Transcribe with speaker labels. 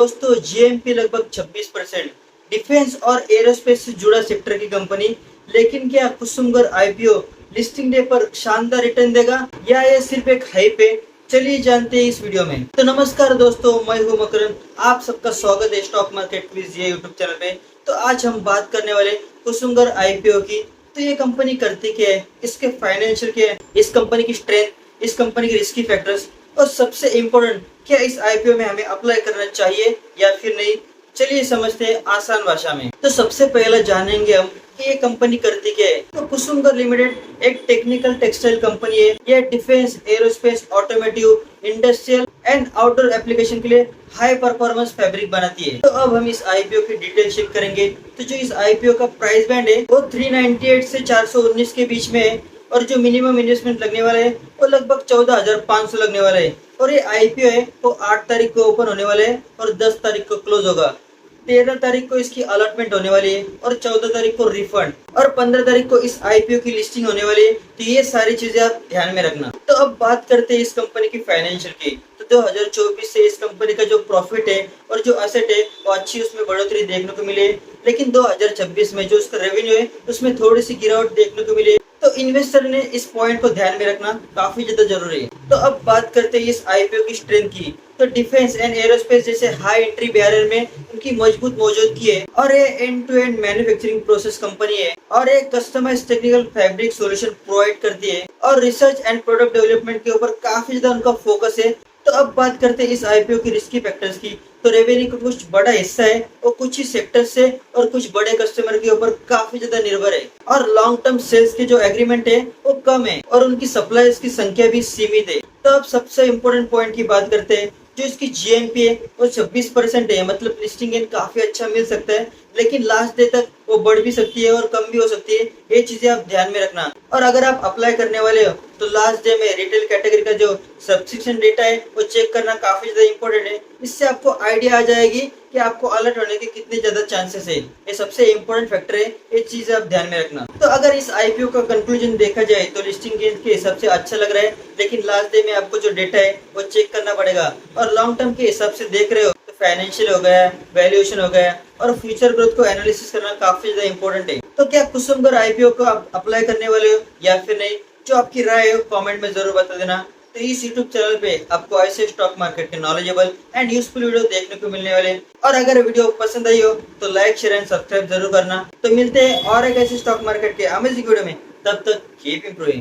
Speaker 1: दोस्तों जीएमपी लगभग 26%, डिफेंस और एरोस्पेस से जुड़ा सेक्टर की कंपनी। लेकिन क्या कुसुमगर आईपीओ लिस्टिंग डे पर शानदार रिटर्न देगा या ये सिर्फ एक हाइप है? चलिए जानते हैं इस वीडियो में। तो नमस्कार दोस्तों, मैं हूं मकरन। आप सबका स्वागत है स्टॉक मार्केट क्विज ये यूट्यूब चैनल पे। तो आज हम बात करने वाले कुसुमगर आईपीओ की। तो ये कंपनी करती क्या है, इसके फाइनेंशियल क्या है, इस कंपनी की स्ट्रेंथ, इस कंपनी के रिस्की फैक्टर्स, और सबसे इम्पोर्टेंट क्या इस आईपीओ में हमें अप्लाई करना चाहिए या फिर नहीं। चलिए समझते हैं आसान भाषा में। तो सबसे पहले जानेंगे हम कि ये कंपनी करती क्या है। तो कुसुमगर लिमिटेड एक टेक्निकल टेक्सटाइल कंपनी है। यह defence, aerospace, automotive, industrial and outdoor application के लिए हाई परफॉर्मेंस फैब्रिक बनाती है। तो अब हम इस आईपीओ की डिटेल चेक करेंगे। तो जो इस आईपीओ का प्राइस बैंड है वो 398 से 419 के बीच में है, और जो मिनिमम इन्वेस्टमेंट लगने वाला है वो लगभग 14,500 लगने वाला है। और ये आईपीओ है वो 8 तारीख को ओपन होने वाला है और 10 तारीख को क्लोज होगा। 13 तारीख को इसकी अलॉटमेंट होने वाली है और 14 तारीख को रिफंड, और 15 तारीख को इस आईपीओ की लिस्टिंग होने वाली है। तो ये सारी चीजें आप ध्यान में रखना। तो अब बात करते हैं इस कंपनी की फाइनेंशियल की। तो 2024 से इस कंपनी का जो प्रॉफिट है और जो एसेट है वो अच्छी उसमें बढ़ोतरी देखने को मिले। लेकिन 2026 में जो उसका रेवेन्यू है उसमें थोड़ी सी गिरावट देखने को मिली। तो इन्वेस्टर ने इस पॉइंट को ध्यान में रखना काफी ज्यादा जरूरी है। तो अब बात करते हैं इस आईपीओ की स्ट्रेंथ की। तो डिफेंस एंड एरोस्पेस जैसे हाई एंट्री बैरियर में उनकी मजबूत मौजूदगी है, और ये end to end manufacturing process company है, और एक customised technical fabric solution provide करती है, और रिसर्च एंड प्रोडक्ट डेवलपमेंट के ऊपर काफी ज्यादा उनका फोकस है। तो अब बात करते हैं इस आईपीओ की रिस्की फैक्टर्स की। तो रेवेन्यू का कुछ बड़ा हिस्सा है वो कुछ ही सेक्टर से और कुछ बड़े कस्टमर के ऊपर काफी ज्यादा निर्भर है, और लॉन्ग टर्म सेल्स के जो एग्रीमेंट है वो कम है, और उनकी सप्लायर्स की संख्या भी सीमित है। तो अब सबसे इम्पोर्टेंट पॉइंट की बात करते हैं। जो इसकी जीएमपी है वो 26% है, मतलब लिस्टिंग गेन काफी अच्छा मिल सकता है। लेकिन लास्ट डे तक वो बढ़ भी सकती है और कम भी हो सकती है। ये चीजें आप ध्यान में रखना। और अगर आप अप्लाई करने वाले हो तो लास्ट डे में रिटेल कैटेगरी का जो सब्सक्रिप्शन डेटा है वो चेक करना काफी ज्यादा इंपॉर्टेंट है। इससे आपको आइडिया आ जाएगी कि आपको अलर्ट होने के कितने ज्यादा चांसेस है। ये सबसे इम्पोर्टेंट फैक्टर है, ये चीज आप ध्यान में रखना। तो अगर इस आईपीओ का कंक्लूजन देखा जाए तो लिस्टिंग गेन के हिसाब से अच्छा लग रहा है, लेकिन लास्ट डे में आपको जो डेटा है वो चेक करना पड़ेगा। और लॉन्ग टर्म के हिसाब से देख रहे हो तो फाइनेंशियल हो गया, वैल्यूएशन हो गया, और फ्यूचर ग्रोथ को एनालिसिस करना काफी ज्यादा इंपॉर्टेंट है। तो क्या कुसुमगर आईपीओ को आप अप्लाई करने वाले हो या फिर नहीं? जो आपकी राय है कमेंट में जरूर बता देना। तो इस यूट्यूब चैनल पे आपको ऐसे स्टॉक मार्केट के नॉलेजेबल एंड यूजफुल वीडियो देखने को मिलने वाले। और अगर वीडियो पसंद आई हो तो लाइक, शेयर एंड सब्सक्राइब जरूर करना। तो मिलते हैं और एक ऐसे स्टॉक मार्केट के अमेजिंग वीडियो में। तब तक कीप इंप्रूविंग।